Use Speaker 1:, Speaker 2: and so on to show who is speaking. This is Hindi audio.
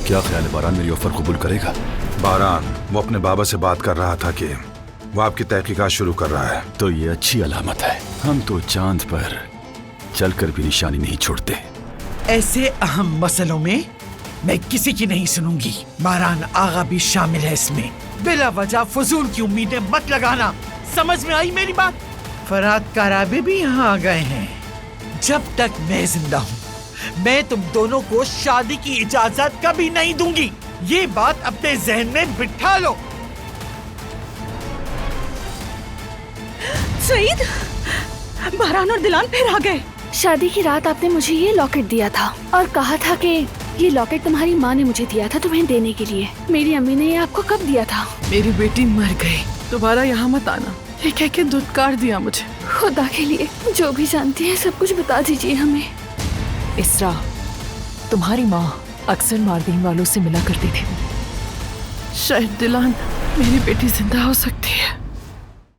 Speaker 1: क्या ख्याल है बारान मेरी ऑफर कबूल करेगा?
Speaker 2: बारान वो अपने बाबा से बात कर रहा था कि वो आपकी तहकीकात शुरू कर रहा है।
Speaker 1: तो ये अच्छी अलामत है। हम तो चांद पर चलकर भी निशानी नहीं छोड़ते।
Speaker 3: ऐसे अहम मसलों में मैं किसी की नहीं सुनूंगी। बारान आगा भी शामिल है इसमें। बिला वजह फजूल की उम्मीदें मत लगाना। समझ में आई मेरी बात? फरहाद काराबे भी यहाँ आ गए हैं। जब तक मैं जिंदा हूँ मैं तुम दोनों को शादी की इजाजत कभी नहीं दूंगी। ये बात अपने जहन में बिठा लो।
Speaker 4: सईद, बारान और दिलान फिर आ गए।
Speaker 5: शादी की रात आपने मुझे ये लॉकेट दिया था और कहा था कि ये लॉकेट तुम्हारी माँ ने मुझे दिया था तुम्हें देने के लिए। मेरी अम्मी ने ये आपको कब दिया था?
Speaker 4: मेरी बेटी मर गई, दोबारा यहाँ मत आना, ये कह के धुतकार दिया मुझे।
Speaker 5: खुदा के लिए जो भी जानती है सब कुछ बता दीजिए हमें।
Speaker 6: इसरा, तुम्हारी माँ अक्सर मारदीन वालों से मिला करती थी।
Speaker 4: शायद दिलान मेरी बेटी जिंदा हो सकती है।